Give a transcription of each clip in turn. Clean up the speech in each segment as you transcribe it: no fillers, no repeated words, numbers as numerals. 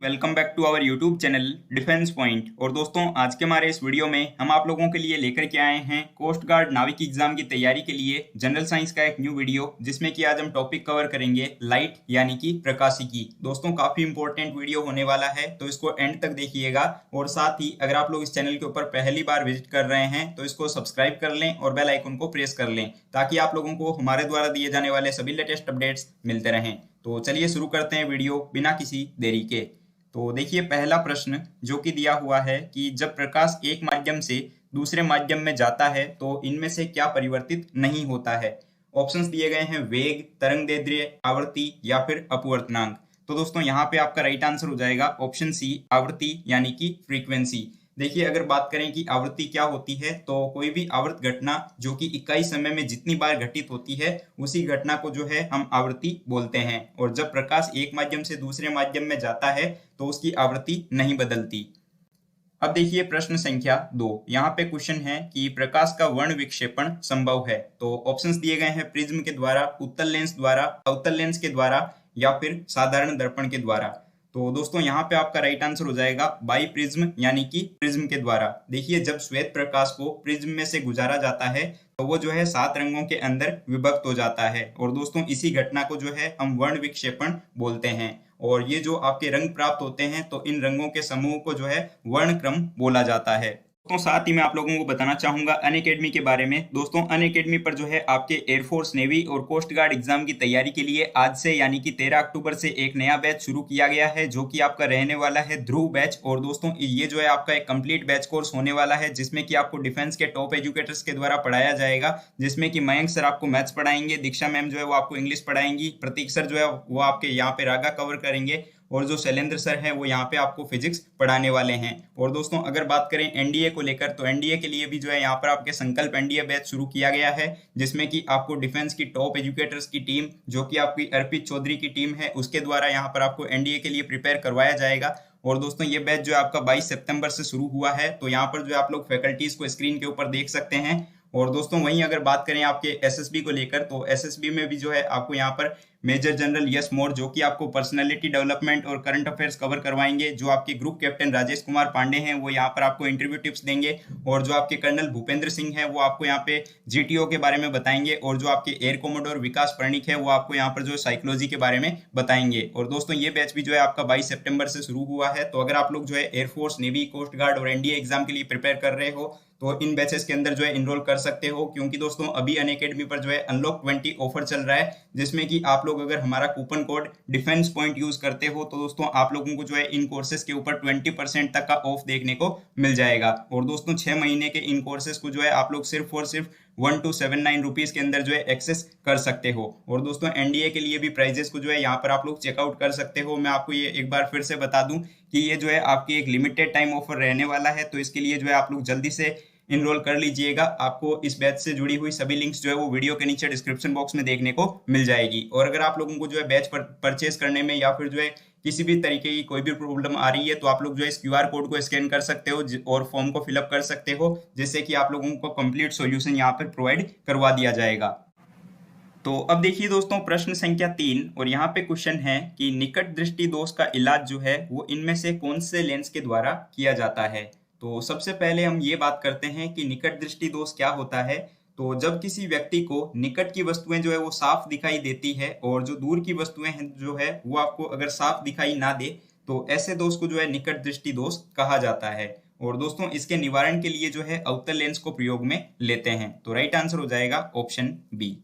Welcome back to our YouTube channel defence point. और दोस्तों, आज के हमारे इस वीडियो में हम आप लोगों के लिए लेकर के आए हैं कोस्ट गार्ड नाविक एग्जाम की तैयारी के लिए जनरल साइंस का एक न्यू वीडियो, जिसमें कि आज हम टॉपिक कवर करेंगे लाइट यानी कि प्रकाशिकी। दोस्तों, काफी इंपॉर्टेंट वीडियो होने वाला है, तो इसको एंड तक देखिएगा। और साथ ही अगर आप लोग इस चैनल के ऊपर पहली बार विजिट कर रहे हैं तो इसको सब्सक्राइब कर लें और बेल आइकन को प्रेस कर लें, ताकि आप लोगों को हमारे द्वारा दिए जाने वाले सभी लेटेस्ट अपडेट्स मिलते रहें। तो चलिए शुरू करते हैं वीडियो बिना किसी देरी के। तो देखिए, पहला प्रश्न जो कि दिया हुआ है कि जब प्रकाश एक माध्यम से दूसरे माध्यम में जाता है तो इनमें से क्या परिवर्तित नहीं होता है। ऑप्शंस दिए गए हैं वेग, तरंगदैर्ध्य, आवृत्ति या फिर अपवर्तनांक। तो दोस्तों, यहाँ पे आपका राइट आंसर हो जाएगा ऑप्शन सी, आवृत्ति यानी कि फ्रीक्वेंसी। देखिए, अगर बात करें कि आवृत्ति क्या होती है, तो कोई भी आवर्त घटना जो कि इकाई समय में जितनी बार घटित होती है उसी घटना को जो है हम आवृत्ति बोलते हैं। और जब प्रकाश एक माध्यम से दूसरे माध्यम में जाता है तो उसकी आवृत्ति नहीं बदलती। अब देखिए प्रश्न संख्या 2। यहाँ पे क्वेश्चन है कि प्रकाश का वर्ण विक्षेपण संभव है। तो ऑप्शंस दिए गए हैं प्रिज्म के द्वारा, उत्तल लेंस द्वारा, अवतल लेंस के द्वारा या फिर साधारण दर्पण के द्वारा। तो दोस्तों, यहाँ पे आपका राइट आंसर हो जाएगा बाई प्रिज्म यानी कि प्रिज्म के द्वारा। देखिए, जब श्वेत प्रकाश को प्रिज्म में से गुजारा जाता है तो वो जो है 7 रंगों के अंदर विभक्त हो जाता है। और दोस्तों, इसी घटना को जो है हम वर्ण विक्षेपण बोलते हैं। और ये जो आपके रंग प्राप्त होते हैं तो इन रंगों के समूह को जो है वर्ण क्रम बोला जाता है। दोस्तों, साथ ही मैं आप लोगों को बताना चाहूंगा अनअकैडमी के बारे में। दोस्तों, अनअकैडमी पर जो है आपके एयरफोर्स, नेवी और कोस्ट गार्ड एग्जाम की तैयारी के लिए आज से यानी कि 13 अक्टूबर से एक नया बैच शुरू किया गया है, जो कि आपका रहने वाला है ध्रुव बैच। और दोस्तों, ये जो है आपका एक कंप्लीट बैच कोर्स होने वाला है, जिसमें कि आपको डिफेंस के टॉप एजुकेटर्स के द्वारा पढ़ाया जाएगा। जिसमें कि मयंक सर आपको मैथ्स पढ़ाएंगे, दीक्षा मैम जो है वो आपको इंग्लिश पढ़ाएंगी, प्रतीक सर जो है वो आपके यहाँ पे रागा कवर करेंगे, और जो शैलेंद्र सर हैं वो यहाँ पे आपको फिजिक्स पढ़ाने वाले हैं। और दोस्तों, अगर बात करें एनडीए को लेकर, तो एनडीए के लिए भी जो है यहाँ पर आपके संकल्प एनडीए बैच शुरू किया गया है, जिसमें कि आपको डिफेंस की टॉप एजुकेटर्स की टीम, जो कि आपकी अर्पित चौधरी की टीम है, उसके द्वारा यहाँ पर आपको एनडीए के लिए प्रिपेयर करवाया जाएगा। और दोस्तों, ये बैच जो है आपका 22 सितंबर से शुरू हुआ है। तो यहाँ पर जो है आप लोग फैकल्टीज को स्क्रीन के ऊपर देख सकते हैं। और दोस्तों, वहीं अगर बात करें आपके एसएसबी को लेकर, तो एसएसबी में भी जो है आपको यहाँ पर मेजर जनरल यश मोर, जो कि आपको पर्सनालिटी डेवलपमेंट और करंट अफेयर्स कवर करवाएंगे। जो आपके ग्रुप कैप्टन राजेश कुमार पांडे हैं वो यहाँ पर आपको इंटरव्यू टिप्स देंगे। और जो आपके कर्नल भूपेंद्र सिंह है वो आपको यहाँ पे जीटीओ के बारे में बताएंगे। और जो आपके एयर कोमोडोर विकास पर्णिक है वो आपको यहाँ पर जो साइकोलॉजी के बारे में बताएंगे। और दोस्तों, ये बैच भी जो है आपका 22 सितंबर से शुरू हुआ है। तो अगर आप लोग जो है एयरफोर्स, नेवी, कोस्ट गार्ड और एनडीए एग्जाम के लिए प्रिपेयर कर रहे हो तो इन बैचेस के अंदर जो है इनरोल कर सकते हो। क्योंकि दोस्तों, अभी अनअकैडमी पर जो है अनलॉक 20 ऑफर चल रहा है, जिसमें कि आप लोग अगर हमारा coupon code defence point use करते हो तो दोस्तों आप लोगों को जो है इन कोर्सेज के ऊपर 20% तक का ऑफ देखने को मिल जाएगा। और दोस्तों, 6 महीने के इन कोर्सेज को जो है आप लोग सिर्फ और सिर्फ 1279 रुपीज के अंदर जो है एक्सेस कर सकते हो। और दोस्तों, एनडीए के लिए भी प्राइजेस को जो है यहाँ पर आप लोग चेकआउट कर सकते हो। मैं आपको ये एक बार फिर से बता दूं कि ये जो है आपकी एक लिमिटेड टाइम ऑफर रहने वाला है, तो इसके लिए जो है आप लोग जल्दी से इनरोल कर लीजिएगा। आपको इस बैच से जुड़ी हुई सभी लिंक्स जो है वो वीडियो के नीचे डिस्क्रिप्शन बॉक्स में देखने को मिल जाएगी। और अगर आप लोगों को जो है बैच परचेज करने में या फिर जो है किसी भी तरीके की कोई भी प्रॉब्लम आ रही है, तो आप लोग जो है इस क्यूआर कोड को स्कैन कर सकते हो और फॉर्म को फिलअप कर सकते हो, जिससे कि आप लोगों को कंप्लीट सॉल्यूशन यहाँ पर प्रोवाइड करवा दिया जाएगा। तो अब देखिए दोस्तों, प्रश्न संख्या 3। और यहाँ पे क्वेश्चन है कि निकट दृष्टि दोष का इलाज जो है वो इनमें से कौन से लेंस के द्वारा किया जाता है। तो सबसे पहले हम ये बात करते हैं कि निकट दृष्टि दोष क्या होता है। तो जब किसी व्यक्ति को निकट की वस्तुएं जो है वो साफ दिखाई देती है और जो दूर की वस्तुएं हैं जो है वो आपको अगर साफ दिखाई ना दे, तो ऐसे दोष को जो है निकट दृष्टि दोष कहा जाता है। और दोस्तों, इसके निवारण के लिए जो है अवतल लेंस को प्रयोग में लेते हैं। तो राइट आंसर हो जाएगा ऑप्शन बी।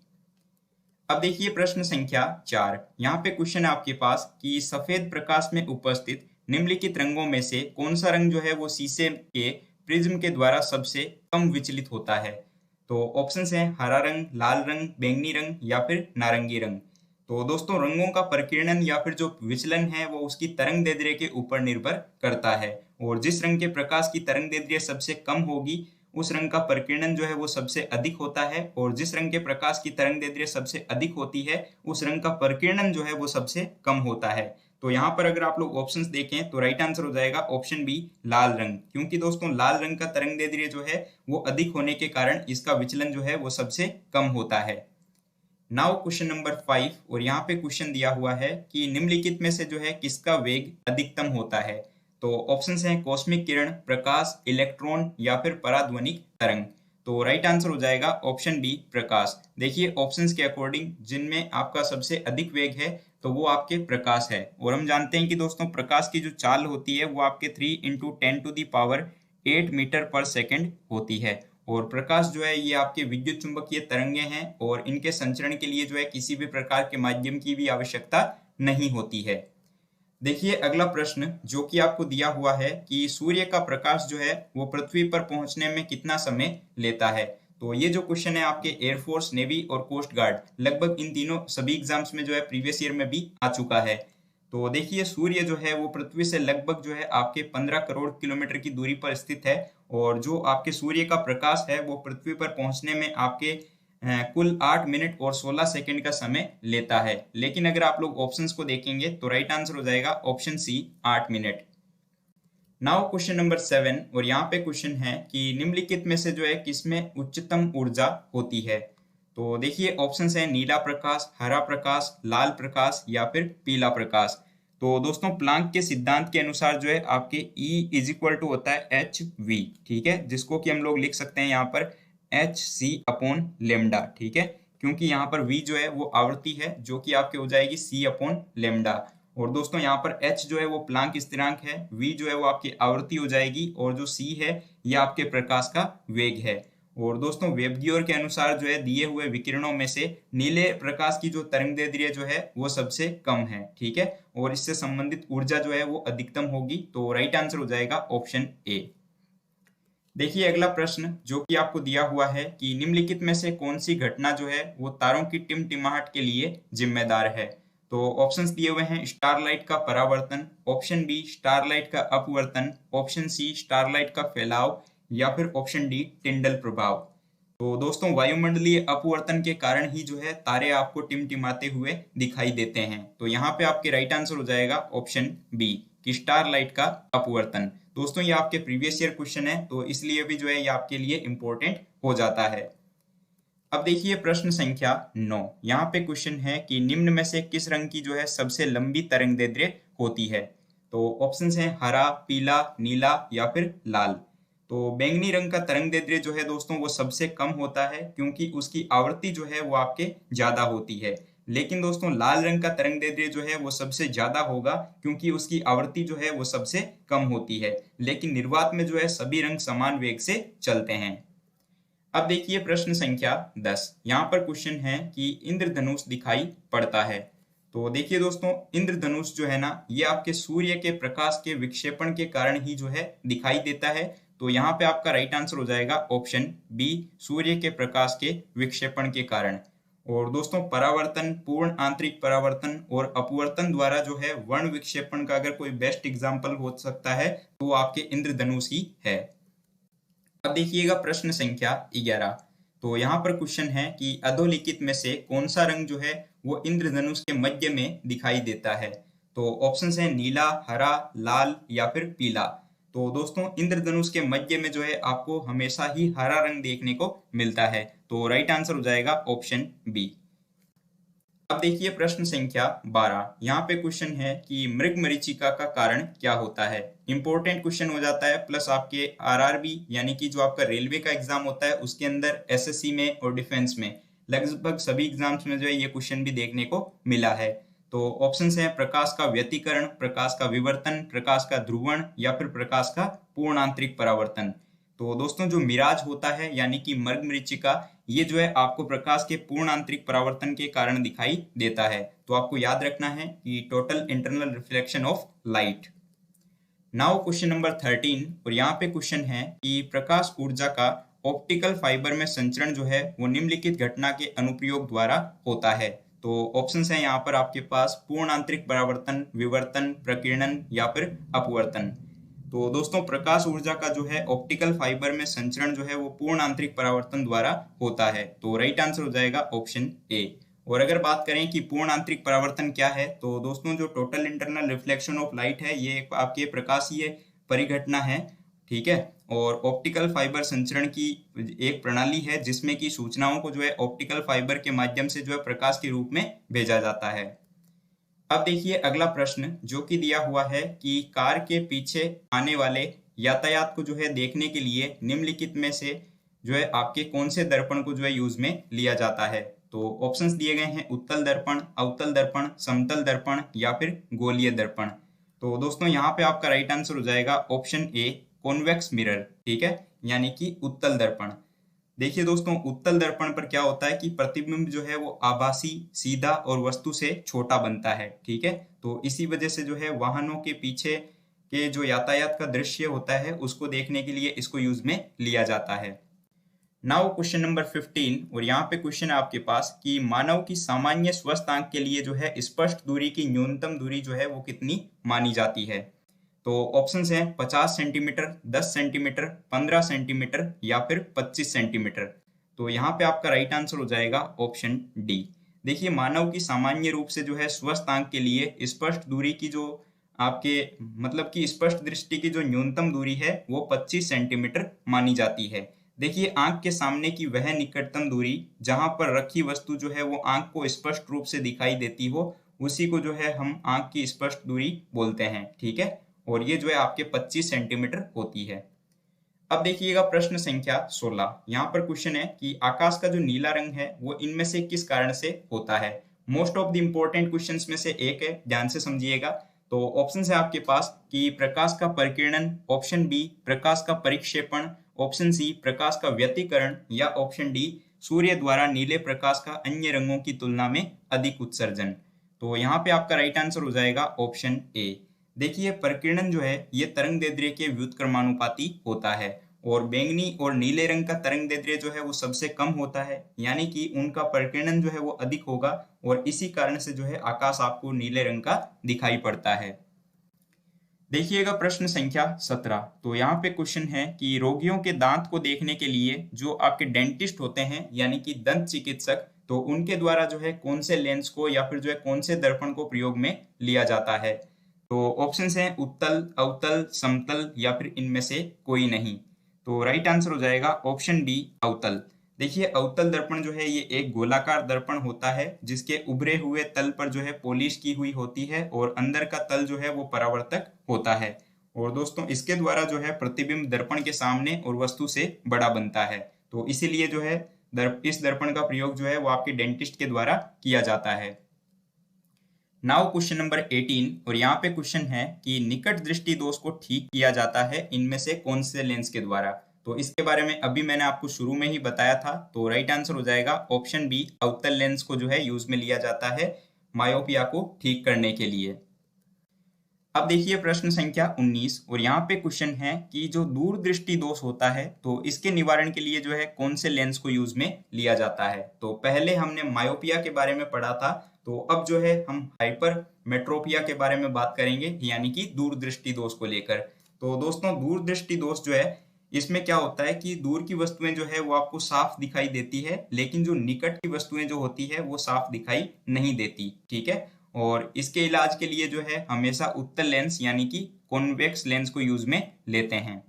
अब देखिए प्रश्न संख्या 4। यहाँ पे क्वेश्चन है आपके पास कि सफेद प्रकाश में उपस्थित निम्नलिखित रंगों में से कौन सा रंग जो है वो शीशे के प्रिज्म के द्वारा सबसे कम विचलित होता है। तो ऑप्शंस हैं हरा रंग, लाल रंग, बैंगनी रंग या फिर नारंगी रंग। तो दोस्तों, रंगों का प्रकीर्णन या फिर जो विचलन है वो उसकी तरंगदैर्ध्य के ऊपर निर्भर करता है। और जिस रंग के प्रकाश की तरंगदैर्ध्य सबसे कम होगी उस रंग का प्रकीर्णन जो है वो सबसे अधिक होता है। और जिस रंग के प्रकाश की तरंगदैर्ध्य सबसे अधिक होती है उस रंग का प्रकीर्णन जो है वो सबसे कम होता है। तो यहाँ पर अगर आप लोग ऑप्शंस देखें तो राइट आंसर हो जाएगा ऑप्शन बी, लाल रंग। क्योंकि दोस्तों, लाल रंग का तरंगदैर्ध्य जो है वो अधिक होने के कारण इसका विचलन जो है वो सबसे कम होता है। नाउ क्वेश्चन नंबर 5, और यहाँ पे क्वेश्चन दिया हुआ है कि निम्नलिखित में से जो है किसका वेग अधिकतम होता है। तो ऑप्शंस हैं कॉस्मिक किरण, प्रकाश, इलेक्ट्रॉन या फिर पराध्वनिक तरंग। तो राइट आंसर हो जाएगा ऑप्शन बी, प्रकाश। देखिए ऑप्शंस के अकॉर्डिंग जिनमें आपका सबसे अधिक वेग है तो वो आपके प्रकाश है। और हम जानते हैं कि दोस्तों प्रकाश की जो चाल होती है वो आपके 3 × 10⁸ मीटर पर सेकेंड होती है। और प्रकाश जो है ये आपके विद्युत चुंबकीय तरंगे हैं और इनके संचरण के लिए जो है किसी भी प्रकार के माध्यम की भी आवश्यकता नहीं होती है। देखिए अगला प्रश्न जो कि आपको दिया हुआ है कि सूर्य का प्रकाश जो है वो पृथ्वी पर पहुंचने में कितना समय लेता है। तो ये जो क्वेश्चन है आपके एयरफोर्स, नेवी और कोस्ट गार्ड, लगभग इन तीनों सभी एग्जाम्स में जो है प्रीवियस ईयर में भी आ चुका है। तो देखिए सूर्य जो है वो पृथ्वी से लगभग जो है आपके 15 करोड़ किलोमीटर की दूरी पर स्थित है। और जो आपके सूर्य का प्रकाश है वो पृथ्वी पर पहुंचने में आपके कुल 8 मिनट और 16 सेकंड का समय लेता है। लेकिन अगर आप लोग ऑप्शंस को देखेंगे तो राइट आंसर हो जाएगा option C, 8 minute. Now question number 7, और यहाँ पे क्वेश्चन है कि निम्नलिखित में से जो है किसमें उच्चतम ऊर्जा होती है। तो देखिए ऑप्शंस है नीला प्रकाश, हरा प्रकाश, लाल प्रकाश या फिर पीला प्रकाश। तो दोस्तों प्लांक के सिद्धांत के अनुसार जो है आपके E = होता है hv, ठीक है, जिसको कि हम लोग लिख सकते हैं यहाँ पर hc/λ, ठीक है, क्योंकि यहाँ पर v जो है वो आवृत्ति है जो कि आपके हो जाएगी c/λ। और दोस्तों यहाँ पर h जो है वो प्लांक स्थिरांक है, v जो है वो आपकी आवृत्ति हो जाएगी और जो c है ये आपके प्रकाश का वेग है। और दोस्तों वेबगियोर के अनुसार जो है दिए हुए विकिरणों में से नीले प्रकाश की जो तरंगदैर्ध्य जो है वो सबसे कम है, ठीक है, और इससे संबंधित ऊर्जा जो है वो अधिकतम होगी। तो राइट आंसर हो जाएगा ऑप्शन ए। देखिए अगला प्रश्न जो कि आपको दिया हुआ है कि निम्नलिखित में से कौन सी घटना जो है वो तारों की टिमटिमाहट के लिए जिम्मेदार है। तो ऑप्शंस दिए हुए हैं स्टारलाइट का परावर्तन, ऑप्शन बी स्टारलाइट का अपवर्तन, ऑप्शन सी स्टारलाइट का फैलाव या फिर ऑप्शन डी टिंडल प्रभाव। तो दोस्तों वायुमंडलीय अपवर्तन के कारण ही जो है तारे आपको टिमटिमाते हुए दिखाई देते हैं। तो यहाँ पे आपके राइट आंसर हो जाएगा ऑप्शन बी कि स्टारलाइट का अपवर्तन। दोस्तों ये आपके प्रीवियस ईयर क्वेश्चन है तो इसलिए भी जो है ये आपके लिए इंपॉर्टेंट हो जाता है। अब देखिए प्रश्न संख्या 9, यहाँ पे क्वेश्चन है कि निम्न में से किस रंग की जो है सबसे लंबी तरंगदैर्ध्य होती है। तो ऑप्शंस हैं हरा, पीला, नीला या फिर लाल। तो बैंगनी रंग का तरंगदैर्ध्य जो है दोस्तों वो सबसे कम होता है क्योंकि उसकी आवृत्ति जो है वो आपके ज्यादा होती है। लेकिन दोस्तों लाल रंग का तरंगदैर्ध्य जो है वो सबसे ज्यादा होगा क्योंकि उसकी आवृत्ति जो है वो सबसे कम होती है। लेकिन निर्वात में जो है सभी रंग समान वेग से चलते हैं। अब देखिए प्रश्न संख्या 10, यहाँ पर क्वेश्चन है कि इंद्रधनुष दिखाई पड़ता है। तो देखिए दोस्तों इंद्रधनुष जो है ना ये आपके सूर्य के प्रकाश के विक्षेपण के कारण ही जो है दिखाई देता है। तो यहाँ पे आपका राइट आंसर हो जाएगा ऑप्शन बी, सूर्य के प्रकाश के विक्षेपण के कारण। और दोस्तों परावर्तन, पूर्ण आंतरिक परावर्तन और अपवर्तन द्वारा जो है वर्ण विक्षेपण का अगर कोई बेस्ट एग्जाम्पल हो सकता है तो वो आपके इंद्रधनुष ही है। अब देखिएगा प्रश्न संख्या 11, तो यहाँ पर क्वेश्चन है कि अधोलिखित में से कौन सा रंग जो है वो इंद्रधनुष के मध्य में दिखाई देता है। तो ऑप्शंस हैं नीला, हरा, लाल या फिर पीला। तो दोस्तों इंद्रधनुष के मध्य में जो है आपको हमेशा ही हरा रंग देखने को मिलता है। तो राइट आंसर हो जाएगा ऑप्शन बी। अब देखिए प्रश्न संख्या 12, यहाँ पे क्वेश्चन है कि मृगमरीचिका का कारण क्या होता है। इंपॉर्टेंट क्वेश्चन हो जाता है, प्लस आपके आरआरबी यानी कि जो आपका रेलवे का एग्जाम होता है उसके अंदर एसएससी में और डिफेंस में लगभग सभी एग्जाम्स में जो है ये क्वेश्चन भी देखने को मिला है। तो ऑप्शंस हैं प्रकाश का व्यतिकरण, प्रकाश का विवर्तन, प्रकाश का ध्रुवण या फिर प्रकाश का पूर्ण आंतरिक परावर्तन। तो दोस्तों जो मिराज होता है यानी कि मृगमरीचिका ये जो है आपको प्रकाश के पूर्ण आंतरिक परावर्तन के कारण दिखाई देता है। तो आपको याद रखना है कि total internal reflection of light. Now question number 13, और यहाँ पे क्वेश्चन है कि प्रकाश ऊर्जा का ऑप्टिकल फाइबर में संचरण जो है वो निम्नलिखित घटना के अनुप्रयोग द्वारा होता है। तो ऑप्शंस हैं यहाँ पर आपके पास पूर्ण आंतरिक परावर्तन, विवर्तन, प्रकीर्णन या फिर अपवर्तन। तो दोस्तों प्रकाश ऊर्जा का जो है ऑप्टिकल फाइबर में संचरण जो है वो पूर्ण आंतरिक परावर्तन द्वारा होता है। तो राइट आंसर हो जाएगा ऑप्शन ए। और अगर बात करें कि पूर्ण आंतरिक परावर्तन क्या है, तो दोस्तों जो total internal reflection of light है ये आपके प्रकाशीय परिघटना है ठीक है। और ऑप्टिकल फाइबर संचरण की एक प्रणाली है जिसमें कि सूचनाओं को जो है ऑप्टिकल फाइबर के माध्यम से जो है प्रकाश के रूप में भेजा जाता है। अब देखिए अगला प्रश्न जो कि दिया हुआ है कि कार के पीछे आने वाले यातायात को जो है देखने के लिए निम्नलिखित में से जो है आपके कौन से दर्पण को जो है यूज में लिया जाता है। तो ऑप्शंस दिए गए हैं उत्तल दर्पण, अवतल दर्पण, समतल दर्पण या फिर गोलीय दर्पण। तो दोस्तों यहाँ पे आपका राइट आंसर हो जाएगा ऑप्शन ए, कॉन्वेक्स मिरर, ठीक है, यानी कि उत्तल दर्पण। देखिए दोस्तों उत्तल दर्पण पर क्या होता है कि प्रतिबिंब जो है वो आभासी, सीधा और वस्तु से छोटा बनता है, ठीक है। तो इसी वजह से जो है वाहनों के पीछे के जो यातायात का दृश्य होता है उसको देखने के लिए इसको यूज में लिया जाता है। नाउ क्वेश्चन नंबर 15 और यहाँ पे क्वेश्चन है आपके पास कि मानव की सामान्य स्वस्थ आंख के लिए जो है स्पष्ट दूरी की न्यूनतम दूरी जो है वो कितनी मानी जाती है। तो ऑप्शंस हैं 50 सेंटीमीटर, 10 सेंटीमीटर, 15 सेंटीमीटर या फिर 25 सेंटीमीटर। तो यहाँ पे आपका राइट आंसर हो जाएगा ऑप्शन डी। देखिए मानव की सामान्य रूप से जो है स्वस्थ आंख के लिए स्पष्ट दूरी की जो आपके मतलब कि स्पष्ट दृष्टि की जो न्यूनतम दूरी है वो 25 सेंटीमीटर मानी जाती है। देखिए आंख के सामने की वह निकटतम दूरी जहां पर रखी वस्तु जो है वो आंख को स्पष्ट रूप से दिखाई देती हो उसी को जो है हम आंख की स्पष्ट दूरी बोलते हैं, ठीक है। और ये जो है आपके 25 सेंटीमीटर होती है। अब देखिएगा प्रश्न संख्या 16। यहाँ पर क्वेश्चन है कि आकाश का जो नीला रंग है वो इनमें से किस कारण से होता है। Most of the important questions में से एक है, ध्यान से समझिएगा। तो ऑप्शन है आपके पास कि प्रकाश का परिकिरण, ऑप्शन बी प्रकाश का परिक्षेपण, ऑप्शन सी प्रकाश का व्यतिकरण या ऑप्शन डी सूर्य द्वारा नीले प्रकाश का अन्य रंगों की तुलना में अधिक उत्सर्जन। तो यहाँ पे आपका राइट आंसर हो जाएगा ऑप्शन ए। देखिए परिकिरण जो है ये तरंग दैर्ध्य के व्युत्क्रमानुपाती होता है और बैंगनी और नीले रंग का तरंग दैर्ध्य जो है वो सबसे कम होता है, यानी कि उनका परिकिरण जो है वो अधिक होगा और इसी कारण से जो है आकाश आपको नीले रंग का दिखाई पड़ता है। देखिएगा प्रश्न संख्या 17। तो यहाँ पे क्वेश्चन है कि रोगियों के दांत को देखने के लिए जो आपके डेंटिस्ट होते हैं यानी कि दंत चिकित्सक, तो उनके द्वारा जो है कौन से लेंस को या फिर जो है कौन से दर्पण को प्रयोग में लिया जाता है। तो ऑप्शंस हैं उत्तल, अवतल, समतल या फिर इनमें से कोई नहीं। तो राइट आंसर हो जाएगा ऑप्शन बी, अवतल। देखिए अवतल दर्पण जो है ये एक गोलाकार दर्पण होता है जिसके उभरे हुए तल पर जो है पॉलिश की हुई होती है और अंदर का तल जो है वो परावर्तक होता है। और दोस्तों इसके द्वारा जो है प्रतिबिंब दर्पण के सामने और वस्तु से बड़ा बनता है। तो इसीलिए जो है इस दर्पण का प्रयोग जो है वो आपके डेंटिस्ट के द्वारा किया जाता है। नाउ क्वेश्चन नंबर 18 और यहाँ पे क्वेश्चन है कि निकट दृष्टि दोष को ठीक किया जाता है इनमें से कौन से लेंस के द्वारा। तो इसके बारे में अभी मैंने आपको शुरू में ही बताया था। तो राइट आंसर हो जाएगा ऑप्शन बी, अवतल लेंस को जो है यूज में लिया जाता है मायोपिया को ठीक करने के लिए। अब देखिए प्रश्न संख्या 19 और यहाँ पे क्वेश्चन है कि जो दूरदृष्टि दोष होता है तो इसके निवारण के लिए जो है कौन से लेंस को यूज में लिया जाता है। तो पहले हमने मायोपिया के बारे में पढ़ा था, तो अब जो है हम हाइपर मेट्रोपिया के बारे में बात करेंगे यानी कि दूरदृष्टि दोष को लेकर। तो दोस्तों दूरदृष्टि दोष जो है इसमें क्या होता है कि दूर की वस्तुएं जो है वो आपको साफ दिखाई देती है लेकिन जो निकट की वस्तुएं जो होती है वो साफ दिखाई नहीं देती, ठीक है। और इसके इलाज के लिए जो है हमेशा उत्तल लेंस यानी कि कॉन्वेक्स लेंस को यूज में लेते हैं।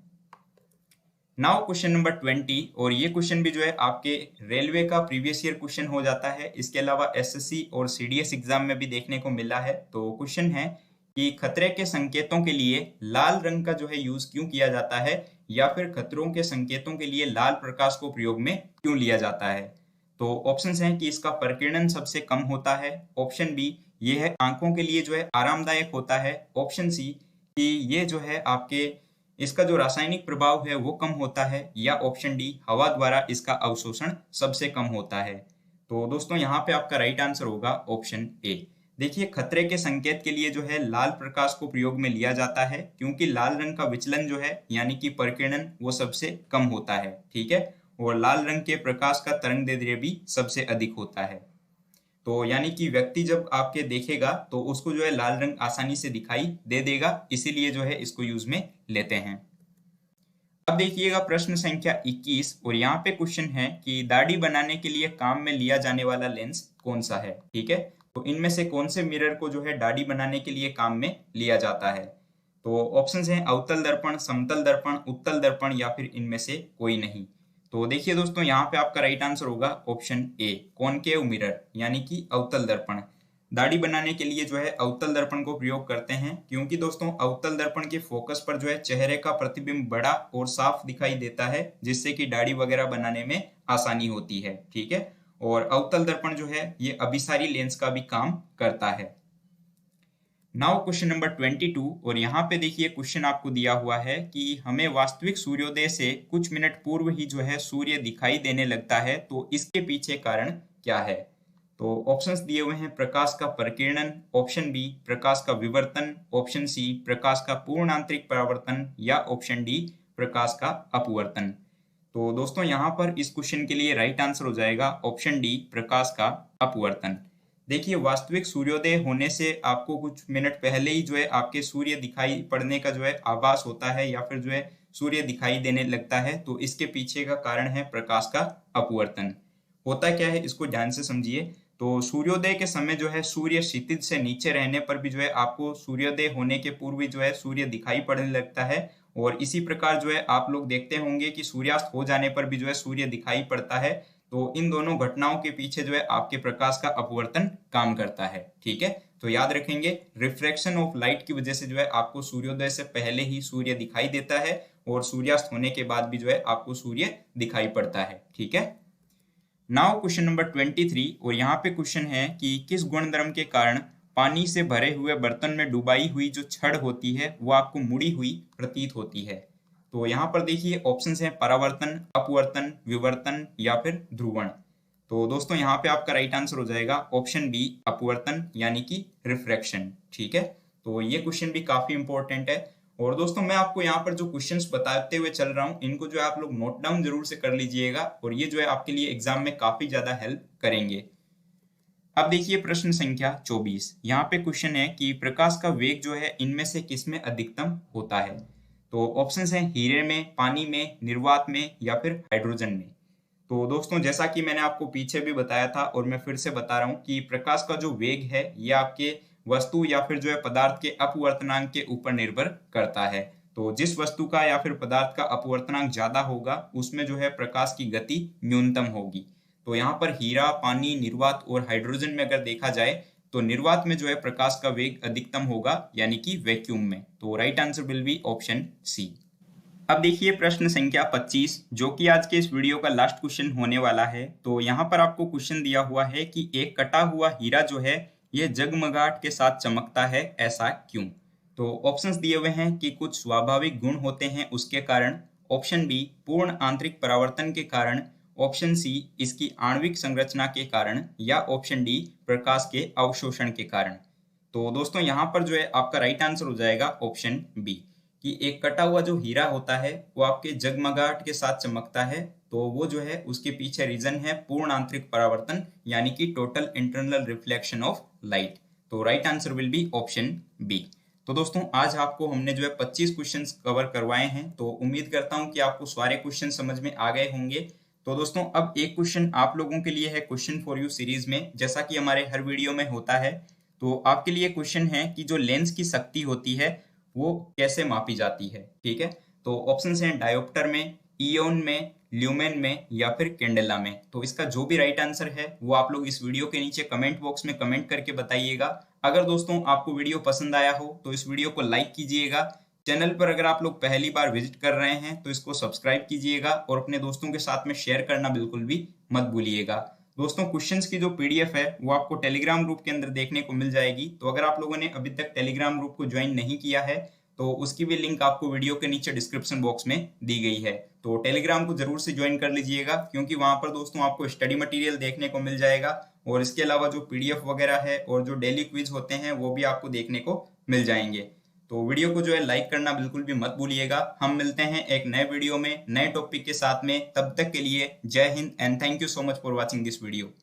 नाउ क्वेश्चन नंबर 20 और ये क्वेश्चन भी जो है आपके रेलवे का प्रीवियस ईयर क्वेश्चन हो जाता है, इसके अलावा एसएससी और सीडीएस एग्जाम में भी देखने को मिला है। तो क्वेश्चन है कि खतरे के संकेतों के लिए लाल रंग का जो है यूज क्यों किया जाता है या फिर खतरों के संकेतों के लिए लाल प्रकाश को प्रयोग में क्यों लिया जाता है। तो ऑप्शंस हैं कि इसका परिकिरण सबसे कम होता है, ऑप्शन बी ये है आंखों के लिए जो है आरामदायक होता है, ऑप्शन सी कि ये जो है आपके इसका जो रासायनिक प्रभाव है वो कम होता है या ऑप्शन डी हवा द्वारा इसका अवशोषण सबसे कम होता है। तो दोस्तों यहाँ पे आपका राइट आंसर होगा ऑप्शन ए। देखिए खतरे के संकेत के लिए जो है लाल प्रकाश को प्रयोग में लिया जाता है क्योंकि लाल रंग का विचलन जो है यानी कि परिकिरण वो सबसे कम होता है, ठीक है। और लाल रंग के प्रकाश का तरंग दैर्ध्य भी सबसे अधिक होता है। तो यानी कि व्यक्ति जब आपके देखेगा तो उसको जो है लाल रंग आसानी से दिखाई दे देगा, इसीलिए जो है इसको यूज में लेते हैं। अब देखिएगा प्रश्न संख्या 21 और यहाँ पे क्वेश्चन है कि दाढ़ी बनाने के लिए काम में लिया जाने वाला लेंस कौन सा है, ठीक है। तो इनमें से कौन से मिरर को जो है दाढ़ी बनाने के लिए काम में लिया जाता है। तो ऑप्शंस हैं अवतल दर्पण, समतल दर्पण, उत्तल दर्पण या फिर इनमें से कोई नहीं। तो देखिए दोस्तों, यहाँ पे आपका राइट आंसर होगा ऑप्शन ए, कॉनकेव मिरर, यानी कि अवतल दर्पण। दाढ़ी बनाने के लिए जो है अवतल दर्पण को प्रयोग करते हैं, क्योंकि दोस्तों अवतल दर्पण के फोकस पर जो है चेहरे का प्रतिबिंब बड़ा और साफ दिखाई देता है, जिससे कि दाढ़ी वगैरह बनाने में आसानी होती है। ठीक है, और अवतल दर्पण जो है ये अभिसारी लेंस का भी काम करता है। नाउ क्वेश्चन नंबर 22, और यहाँ पे देखिए क्वेश्चन आपको दिया हुआ है कि हमें वास्तविक सूर्योदय से कुछ मिनट पूर्व ही जो है सूर्य दिखाई देने लगता है, तो इसके पीछे कारण क्या है। तो ऑप्शंस दिए हुए हैं प्रकाश का परिकिरणन, ऑप्शन बी प्रकाश का विवर्तन, ऑप्शन सी प्रकाश का पूर्ण आंतरिक परावर्तन या ऑप्शन डी प्रकाश का अपवर्तन। तो दोस्तों यहाँ पर इस क्वेश्चन के लिए राइट आंसर हो जाएगा ऑप्शन डी प्रकाश का अपवर्तन। देखिए, वास्तविक सूर्योदय होने से आपको कुछ मिनट पहले ही जो है आपके सूर्य दिखाई पड़ने का जो है आभास होता है या फिर जो है सूर्य दिखाई देने लगता है, तो इसके पीछे का कारण है प्रकाश का अपवर्तन। होता क्या है इसको ध्यान से समझिए। तो सूर्योदय के समय जो है सूर्य क्षितिज से नीचे रहने पर भी जो है आपको सूर्योदय होने के पूर्व जो है सूर्य दिखाई पड़ने लगता है, और इसी प्रकार जो है आप लोग देखते होंगे कि सूर्यास्त हो जाने पर भी जो है सूर्य दिखाई पड़ता है। तो इन दोनों घटनाओं के पीछे जो है आपके प्रकाश का अपवर्तन काम करता है। ठीक है, तो याद रखेंगे, रिफ्रैक्शन ऑफ लाइट की वजह से जो है आपको सूर्योदय से पहले ही सूर्य दिखाई देता है और सूर्यास्त होने के बाद भी जो है आपको सूर्य दिखाई पड़ता है। ठीक है, नाउ क्वेश्चन नंबर 23, और यहाँ पे क्वेश्चन है कि किस गुणधर्म के कारण पानी से भरे हुए बर्तन में डुबाई हुई जो छड़ होती है वो आपको मुड़ी हुई प्रतीत होती है। तो यहाँ पर देखिए ऑप्शंस हैं परावर्तन, अपवर्तन, विवर्तन या फिर ध्रुवण। तो दोस्तों यहाँ पे आपका राइट आंसर हो जाएगा ऑप्शन बी अपवर्तन, यानी कि रिफ्रैक्शन। ठीक है, तो ये क्वेश्चन भी काफी इंपॉर्टेंट है। और दोस्तों मैं आपको यहाँ पर जो क्वेश्चंस बताते हुए चल रहा हूँ इनको जो है आप लोग नोट डाउन जरूर से कर लीजिएगा, और ये जो है आपके लिए एग्जाम में काफी ज्यादा हेल्प करेंगे। अब देखिए प्रश्न संख्या 24, यहाँ पे क्वेश्चन है कि प्रकाश का वेग जो है इनमें से किसमें अधिकतम होता है। तो ऑप्शंस हैं हीरे में, पानी में, निर्वात में या फिर हाइड्रोजन में। तो दोस्तों जैसा कि मैंने आपको पीछे भी बताया था और मैं फिर से बता रहा हूँ कि प्रकाश का जो वेग है ये आपके वस्तु या फिर जो है पदार्थ के अपवर्तनांक के ऊपर निर्भर करता है। तो जिस वस्तु का या फिर पदार्थ का अपवर्तनांक ज्यादा होगा उसमें जो है प्रकाश की गति न्यूनतम होगी। तो यहाँ पर हीरा, पानी, निर्वात और हाइड्रोजन में अगर देखा जाए तो निर्वात में जो है प्रकाश का वेग अधिकतम होगा, यानी कि वैक्यूम में। तो right answer will be option C. अब देखिए प्रश्न संख्या 25, जो कि आज के इस वीडियो का लास्ट क्वेश्चन होने वाला है। तो यहाँ पर आपको क्वेश्चन दिया हुआ है कि एक कटा हुआ हीरा जो है यह जगमगाहट के साथ चमकता है, ऐसा क्यों। तो ऑप्शंस दिए हुए हैं कि कुछ स्वाभाविक गुण होते हैं उसके कारण, ऑप्शन बी पूर्ण आंतरिक परावर्तन के कारण, ऑप्शन सी इसकी आणविक संरचना के कारण या ऑप्शन डी प्रकाश के अवशोषण के कारण। तो दोस्तों यहाँ पर जो है आपका राइट आंसर हो जाएगा ऑप्शन बी, कि एक कटा हुआ जो हीरा होता है वो आपके जगमगाहट के साथ चमकता है, तो वो जो है उसके पीछे रीजन है पूर्ण आंतरिक परावर्तन, यानी कि total internal reflection of light. तो right answer will be option B. तो दोस्तों आज आपको हमने जो है 25 क्वेश्चंस कवर करवाए हैं, तो उम्मीद करता हूं कि आपको सारे क्वेश्चन समझ में आ गए होंगे। तो दोस्तों अब एक क्वेश्चन आप लोगों के लिए है क्वेश्चन फॉर यू सीरीज में, जैसा कि हमारे हर वीडियो में होता है। तो आपके लिए क्वेश्चन है कि जो लेंस की शक्ति होती है वो कैसे मापी जाती है। ठीक है, तो ऑप्शंस हैं डायोप्टर में, इयोन में, ल्यूमेन में या फिर कैंडेला में। तो इसका जो भी राइट आंसर है वो आप लोग इस वीडियो के नीचे कमेंट बॉक्स में कमेंट करके बताइएगा। अगर दोस्तों आपको वीडियो पसंद आया हो तो इस वीडियो को लाइक कीजिएगा। चैनल पर अगर आप लोग पहली बार विजिट कर रहे हैं तो इसको सब्सक्राइब कीजिएगा और अपने दोस्तों के साथ में शेयर करना बिल्कुल भी मत भूलिएगा। दोस्तों क्वेश्चंस की जो पीडीएफ है वो आपको टेलीग्राम ग्रुप के अंदर देखने को मिल जाएगी। तो अगर आप लोगों ने अभी तक टेलीग्राम ग्रुप को ज्वाइन नहीं किया है तो उसकी भी लिंक आपको वीडियो के नीचे डिस्क्रिप्शन बॉक्स में दी गई है। तो टेलीग्राम को जरूर से ज्वाइन कर लीजिएगा, क्योंकि वहां पर दोस्तों आपको स्टडी मटेरियल देखने को मिल जाएगा और इसके अलावा जो पीडीएफ वगैरह है और जो डेली क्विज होते हैं वो भी आपको देखने को मिल जाएंगे। तो वीडियो को जो है लाइक करना बिल्कुल भी मत भूलिएगा। हम मिलते हैं एक नए वीडियो में नए टॉपिक के साथ में, तब तक के लिए जय Hind and thank you so much for watching this video.